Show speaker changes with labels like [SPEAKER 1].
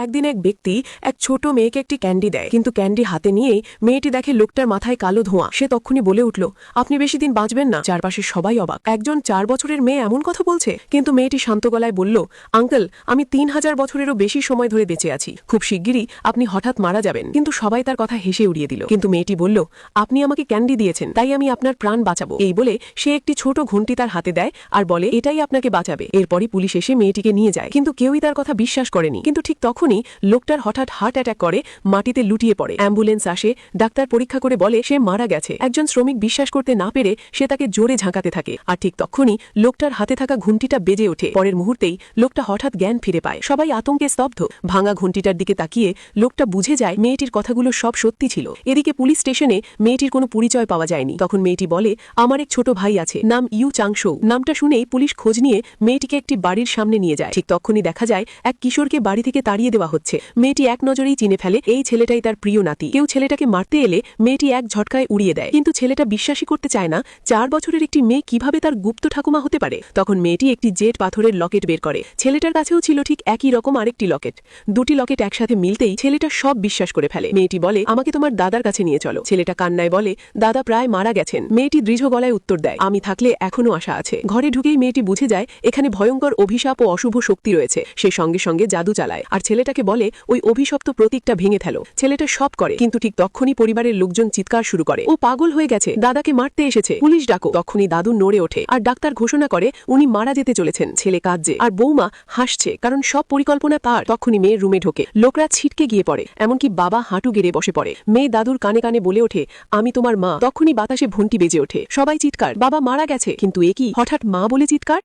[SPEAKER 1] একদিন এক ব্যক্তি এক ছোট মেয়েকে একটি ক্যান্ডি দেয়, কিন্তু ক্যান্ডি হাতে নিয়েই মেয়েটি দেখে লোকটার মাথায় কালো ধোঁয়া। সে তক্ষুনি বলে উঠল, আপনি বেশি দিন বাঁচবেন না। চারপাশে সবাই অবাক, একজন 4 বছরের মেয়ে এমন কথা বলছে। কিন্তু মেয়েটি শান্ত গলায় বলল, আঙ্কেল, আমি 3000 বছরেরও বেশি সময় ধরে বেঁচে আছি, খুব শিগগিরই আপনি হঠাৎ মারা যাবেন। কিন্তু সবাই তার কথা হেসে উড়িয়ে দিল। কিন্তু মেয়েটি বলল, আপনি আমাকে ক্যান্ডি দিয়েছেন, তাই আমি আপনার প্রাণ বাঁচাবো। এই বলে সে একটি ছোট ঘণ্টি তার হাতে দেয় আর বলে, এটাই আপনাকে বাঁচাবে। এরপরই পুলিশ এসে মেয়েটিকে নিয়ে যায়, কিন্তু কেউই তার কথা বিশ্বাস করেনি। কিন্তু ঠিক তখনই লোকটার হঠাৎ হার্ট অ্যাটাক করে মাটিতে লুটিয়ে পড়ে। অ্যাম্বুলেন্স আসে, ডাক্তার পরীক্ষা করে বলে সে মারা গেছে। একজন শ্রমিক বিশ্বাস করতে না পেরে সে তাকে জোরে ঝাঁকাতে থাকে, আর ঠিক তখনই লোকটার হাতে থাকা ঘণ্টিটা বেজে ওঠে। পরের মুহূর্তেই লোকটা হঠাৎ জ্ঞান ফিরে পায়। সবাই আতঙ্কে স্তব্ধ। ভাঙা ঘণ্টিটার দিকে তাকিয়ে লোকটা বুঝে যায় মেয়েটির কথাগুলো সব সত্যি ছিল। এদিকে পুলিশ স্টেশনে মেয়েটির কোনো পরিচয় পাওয়া যায়নি। তখন মেয়েটি বলে, আমার এক ছোট ভাই আছে, নাম ইউ চাংশো। নামটা শুনেই পুলিশ খোঁজ নিয়ে মেয়েটিকে একটি বাড়ির সামনে নিয়ে যায়। ঠিক তখনই দেখা যায় এক কিশোরকে বাড়ি থেকে তাড়িয়ে দেওয়া হচ্ছে। মেয়েটি এক নজরেই চিনে ফেলে এই ছেলেটাই তার প্রিয় নাতি। কেউ ছেলেটাকে মারতে এলে মেয়েটি এক ঝটকায় উড়িয়ে দেয়, কিন্তু ছেলেটা বিশ্বাসই করতে চায় না 4 বছরের একটি মেয়ে কিভাবে তার গুপ্ত ঠাকুমা হতে পারে। তখন মেয়েটি একটি জেট পাথরের লকেট বের করে। ছেলেটার কাছেও ছিল ঠিক একই রকম আরেকটি লকেট। দুটি লকেট একসাথে মিলতেই ছেলেটা সব বিশ্বাস করে ফেলে। মেয়েটি বলে, আমাকে তোমার দাদার কাছে নিয়ে চলো। ছেলেটা কান্নায় বলে, দাদা প্রায় মারা গেছেন। মেয়েটি দৃঢ় গলায় উত্তর দেয়, আমি থাকলে এখনো আশা আছে। ঘরে ঢুকেই মেয়েটি বুঝে যায় এখানে ভয়ঙ্কর অভিশাপ ও অশুভ শক্তি রয়েছে। সে সঙ্গে সঙ্গে জাদু চালায় আর ছেলেটাকে বলে, ওই অভিশপ্ত প্রতীকটা ভেঙে ফেলো। ছেলেটা সব করে, কিন্তু ঠিক তখনই পরিবারের লোকজন চিৎকার শুরু করে, ও পাগল হয়ে গেছে, দাদাকে মারতে এসেছে, পুলিশ ডাকো। তখনই দাদু নড়ে ওঠে আর ডাক্তার ঘোষণা করে উনি মারা যেতে চলেছেন। ছেলে কাঁদছে আর বৌমা হাসছে, কারণ সব পরিকল্পনা তার। তখনই মেয়ের রুমে ঢোকে। লোকরা ছিটকে গিয়ে পড়ে, এমনকি বাবা হাঁটু গেড়ে বসে পড়ে। মেয়ে দাদুর কানে কানে বলে ওঠে, আমি তোমার মা। তখনই বাতাসে ঘণ্টি বেজে ওঠে, সবাই চিৎকার, বাবা মারা গেছে। কিন্তু এ কি, হঠাৎ মা বলে চিৎকার।